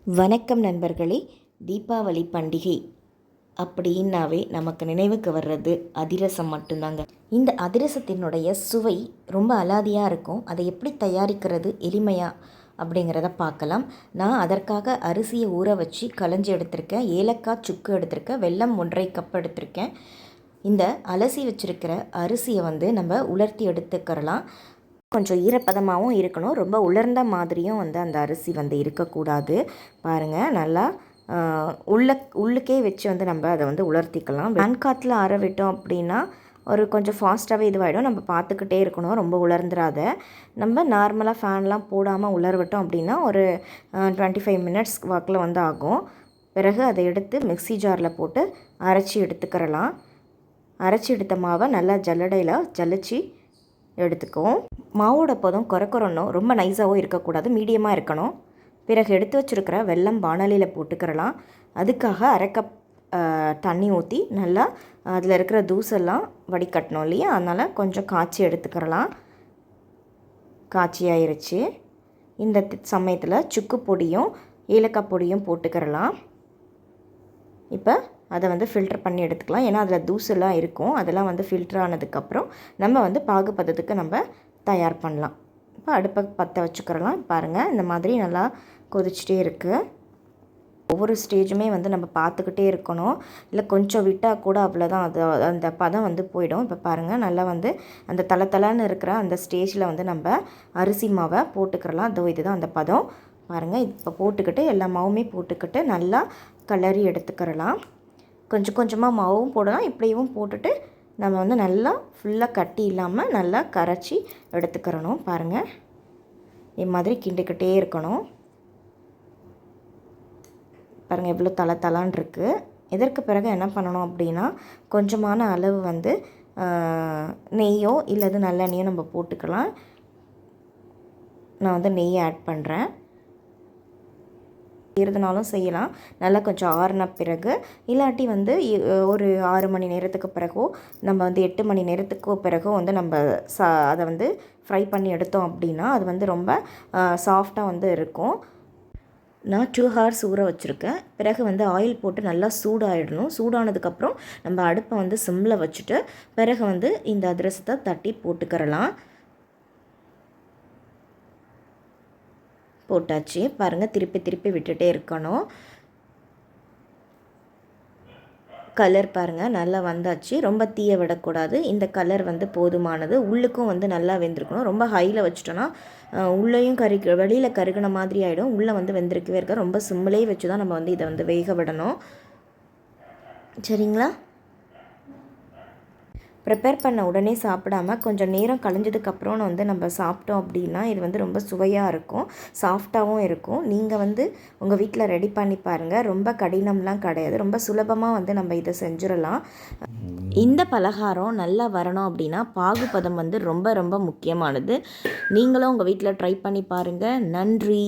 வணக்கம் நண்பர்களே. தீபாவளி பண்டிகை அப்படின்னாவே நமக்கு நினைவுக்கு வர்றது அதிரசம் மட்டும்தாங்க. இந்த அதிரசத்தினுடைய சுவை ரொம்ப அலாதியாக இருக்கும். அதை எப்படி தயாரிக்கிறது எளிமையா அப்படிங்கிறத பார்க்கலாம். நான் அதற்காக அரிசியை ஊற வச்சு களைஞ்சி எடுத்திருக்கேன். ஏலக்காய் சுக்கு எடுத்திருக்கேன். வெல்லம் 1.5 கப் எடுத்திருக்கேன். இந்த அலசி வச்சுருக்கிற அரிசியை நம்ம உலர்த்தி எடுத்துக்கிறலாம். கொஞ்சம் ஈரப்பதமாகவும் இருக்கணும். ரொம்ப உலர்ந்த மாதிரியும் அந்த அரிசி இருக்கக்கூடாது. பாருங்கள், நல்லா உள்ளுக்கே வச்சு நம்ம அதை உலர்த்திக்கலாம். காற்றுல ஆற விட்டோம் அப்படின்னா கொஞ்சம் ஃபாஸ்ட்டாகவே இதுவாகிடும். நம்ம பார்த்துக்கிட்டே இருக்கணும், ரொம்ப உலர்ந்துடாத. நம்ம நார்மலாக ஃபேன்லாம் போடாமல் உலர விட்டோம் அப்படின்னா ஒரு 25 மினிட்ஸ் வாக்கில் ஆகும். பிறகு அதை எடுத்து மிக்ஸி ஜாரில் போட்டு அரைச்சி எடுத்துக்கிறலாம். அரைச்சி எடுத்த மாவை நல்லா ஜல்லடையில் ஜலிச்சு எடுத்துக்குவோம். மாவோட பதம் குறைக்கணும், ரொம்ப நைஸாகவும் இருக்கக்கூடாது, மீடியமாக இருக்கணும். பிறகு எடுத்து வச்சுருக்கிற வெல்லம் வாணலியில் போட்டுக்கிறலாம். அதுக்காக 1/2 கப் தண்ணி ஊற்றி நல்லா அதில் இருக்கிற தூசெல்லாம் வடிகட்டணும் இல்லையா, அதனால் கொஞ்சம் காய்ச்சி எடுத்துக்கிறலாம். காய்ச்சி ஆயிடுச்சு. இந்த சமயத்தில் சுக்கு பொடியும் ஏலக்காய் பொடியும் போட்டுக்கிறலாம். இப்போ அதை ஃபில்டர் பண்ணி எடுத்துக்கலாம். ஏன்னா அதில் தூசெல்லாம் இருக்கும். அதெல்லாம் ஃபில்டர் ஆனதுக்கப்புறம் நம்ம பாகுபதத்துக்கு தயார் பண்ணலாம். இப்போ அடுப்பை பற்ற வச்சுக்கிறலாம். பாருங்கள், இந்த மாதிரி நல்லா கொதிச்சுட்டே இருக்குது. ஒவ்வொரு ஸ்டேஜுமே நம்ம பார்த்துக்கிட்டே இருக்கணும். இல்லை கொஞ்சம் விட்டால் கூட அவ்வளோதான், அது அந்த பதம் போயிடும். இப்போ பாருங்கள், நல்லா அந்த தளன்னு இருக்கிற அந்த ஸ்டேஜில் நம்ம அரிசி மாவை போட்டுக்கிறலாம். அதோ இதுதான் அந்த பதம். பாருங்கள், இப்போ போட்டுக்கிட்டு எல்லா மாவுமே போட்டுக்கிட்டு நல்லா கிளறி எடுத்துக்கிறலாம். கொஞ்சம் கொஞ்சமாக மாவும் போடலாம், இப்படியும் போட்டுட்டு நம்ம நல்லா ஃபுல்லாக கட்டி இல்லாமல் நல்லா கரைச்சி எடுத்துக்கிறணும். பாருங்கள், இது மாதிரி கிண்டிக்கிட்டே இருக்கணும். பாருங்கள், எவ்வளோ தலான்னு இருக்குது. இதற்கு பிறகு என்ன பண்ணணும் அப்படின்னா, கொஞ்சமான அளவு நெய்யோ இல்லது நல்லெண்ணெயோ நம்ம போட்டுக்கலாம். நான் நெய்யை ஆட் பண்ணுறேன். இருந்தனாலும் செய்யலாம். நல்லா கொஞ்சம் ஆறின பிறகு, இல்லாட்டி ஒரு 6 மணி நேரத்துக்கு பிறகோ நம்ம 8 மணி நேரத்துக்கோ பிறகோ நம்ம அதை ஃப்ரை பண்ணி எடுத்தோம் அப்படின்னா அது ரொம்ப சாஃப்டாக இருக்கும். நான் 2 ஹவர்ஸ் ஊற வச்சுருக்கேன். பிறகு ஆயில் போட்டு நல்லா சூடாகிடணும். சூடானதுக்கப்புறம் நம்ம அடுப்பை சிம்மில் வச்சுட்டு பிறகு இந்த அதிரசத்தை தட்டி போட்டுக்கிறலாம். போட்டாச்சு. பாருங்கள், திருப்பி திருப்பி விட்டுட்டே இருக்கணும். கலர் பாருங்கள் நல்லா வந்தாச்சு. ரொம்ப தீய விடக்கூடாது. இந்த கலர் போதுமானது. உள்ளுக்கும் நல்லா வெந்திருக்கணும். ரொம்ப ஹையில் வச்சுட்டோன்னா உள்ளேயும் வெளியில் கருகின மாதிரி ஆகிடும். உள்ளே வெந்திருக்கவே இருக்க. ரொம்ப சிம்மிலே வச்சு தான் நம்ம இதை வேக விடணும். சரிங்களா? ப்ரிப்பேர் பண்ண உடனே சாப்பிடாமல் கொஞ்சம் நேரம் கழிஞ்சதுக்கப்புறம் நம்ம சாப்பிட்டோம் அப்படின்னா இது ரொம்ப சுவையாக இருக்கும், சாஃப்டாகவும் இருக்கும். நீங்கள் உங்கள் வீட்டில் ரெடி பண்ணி பாருங்கள். ரொம்ப கடினம்லாம் கிடையாது, ரொம்ப சுலபமாக நம்ம இதை செஞ்சிடலாம். இந்த பலகாரம் நல்லா வரணும் அப்படின்னா பாகுபதம் ரொம்ப ரொம்ப முக்கியமானது. நீங்களும் உங்கள் வீட்டில் ட்ரை பண்ணி பாருங்கள். நன்றி.